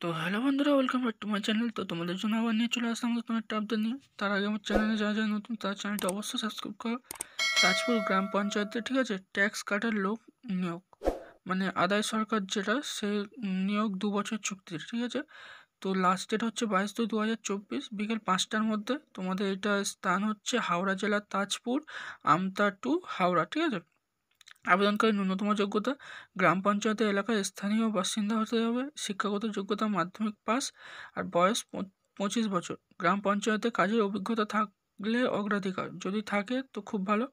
তো হ্যালো বন্ধুরা, welcome back to my channel. তো তোমাদের জন্য আবার নিয়ে চলে আসলাম নতুন একটা আপডেট নিয়ে। তার আগে আমার চ্যানেলে যা যা নতুন, তার চ্যানেলটা অবশ্যই সাবস্ক্রাইব করো। তাজপুর গ্রাম পঞ্চায়েতে, ঠিক আছে, ট্যাক্স কাটার লোক নিয়োগ, মানে আদায় সরকার যেটা, সে নিয়োগ 2 বছর চুক্তির, ঠিক আছে। তো লাস্ট ডেট হচ্ছে 22/2/2024 বিকেল 5টার মধ্যে। তোমাদের এটা স্থান হচ্ছে হাওড়া জেলার তাজপুর, আমতা টু হাওড়া, ঠিক আছে। আবেদনকারী ন্যূনতম যোগ্যতা গ্রাম পঞ্চায়েতের এলাকায় স্থানীয় বাসিন্দা হতে হবে। শিক্ষাগত যোগ্যতা মাধ্যমিক পাস, আর বয়স 25 বছর। গ্রাম পঞ্চায়েতে কাজের অভিজ্ঞতা থাকলে অগ্রাধিকার, যদি থাকে তো খুব ভালো।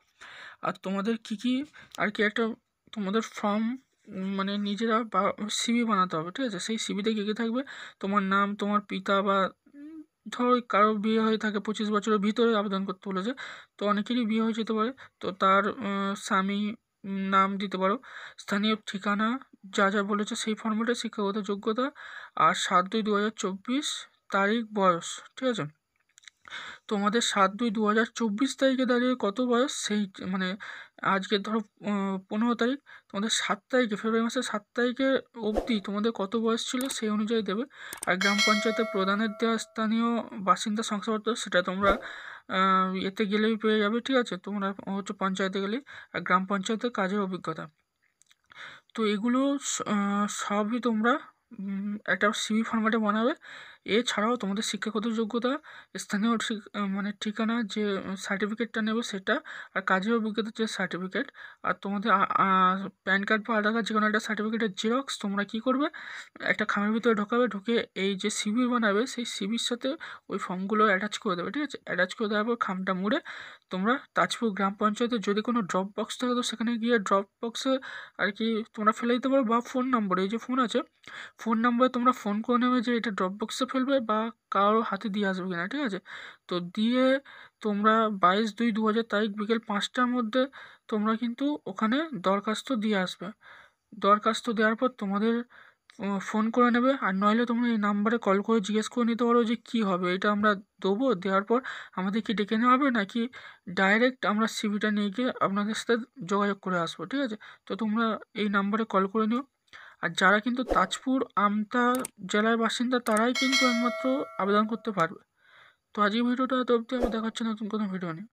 আর তোমাদের কি আর কি একটা তোমাদের ফর্ম, মানে নিজেরা বা সিভি বানাতে হবে, ঠিক আছে। সেই সিভিতে কী থাকবে, তোমার নাম, তোমার পিতা বা ধরো কারো বিয়ে হয়ে থাকে 25 বছরের ভিতরে আবেদন করতে বলেছে, তো অনেকেরই বিয়ে হয়ে যেতে পারে। তো তার স্বামী নাম দিতে পারো, স্থানীয় ঠিকানা যা যা বলেছে সেই ফর্মেটে, শিক্ষাগত যোগ্যতা, আর 7/2/2024 তারিখ, বয়স, ঠিক আছে। তোমাদের 7/2/2024 তারিখে দাঁড়িয়ে কত বয়স, সেই মানে আজকে ধরো 15 তারিখ, তোমাদের 7 তারিখে, ফেব্রুয়ারি মাসের 7 তারিখে অবধি তোমাদের কত বয়স ছিল সেই অনুযায়ী দেবে। আর গ্রাম পঞ্চায়েতের প্রধানের দেওয়া স্থানীয় বাসিন্দা শংসাপত্র, সেটা তোমরা এতে গেলেই পেয়ে যাবে, ঠিক আছে। তোমরা হচ্ছে পঞ্চায়েতে গেলেই। আর গ্রাম পঞ্চায়েতের কাজের অভিজ্ঞতা, তো এগুলো সবই তোমরা একটা সিভি ফরম্যাটে বানাবে। এছাড়াও তোমাদের শিক্ষাগত যোগ্যতা, স্থানীয় মানে ঠিকানা যে সার্টিফিকেটটা নেবে সেটা, আর কাজের অভিজ্ঞতার যে সার্টিফিকেট, আর তোমাদের প্যান কার্ড বা আধার কার্ড যে কোনো একটা সার্টিফিকেটের জেরক্স, তোমরা কী করবে, একটা খামের ভিতরে ঢোকাবে, ঢুকে এই যে সিভি বানাবে সেই সিভির সাথে ওই ফর্মগুলো অ্যাটাচ করে দেবে, ঠিক আছে। অ্যাটাচ করে দেওয়ার পর খামটা মুড়ে তোমরা তাজপুর গ্রাম পঞ্চায়েতের যদি কোনো ড্রপ বক্স থাকে তো সেখানে গিয়ে ড্রপ বক্সে আর কি তোমরা ফেলে দিতে পারো, বা ফোন নম্বরে, এই যে ফোন আছে, ফোন নম্বরে তোমরা ফোন করে নেবে যে এটা ড্রপ বক্সে ফেলবে বা কারো হাতে দিয়ে আসবে কিনা, ঠিক আছে। তো দিয়ে তোমরা 22/2/2000 তারিখ বিকেল 5টার মধ্যে তোমরা কিন্তু ওখানে দরখাস্ত দিয়ে আসবে। দরখাস্ত দেওয়ার পর তোমাদের ফোন করে নেবে, আর নইলে তোমরা এই নাম্বারে কল করে জিজ্ঞেস করে নিতে পারো যে কী হবে, এটা আমরা দেবো, দেওয়ার পর আমাদের কি ডেকে নেওয়া হবে নাকি ডাইরেক্ট আমরা সিভিটা নিয়ে গিয়ে আপনাদের সাথে যোগাযোগ করে আসবো, ঠিক আছে। তো তোমরা এই নাম্বারে কল করে নিও। আর যারা কিন্তু তাজপুর আমতা জেলার বাসিন্দা তারাই কিন্তু একমাত্র আবেদন করতে পারবে। তো আজকের ভিডিওটা এত অবধি, আবার দেখা হচ্ছে নতুন কোনো ভিডিও নিয়ে।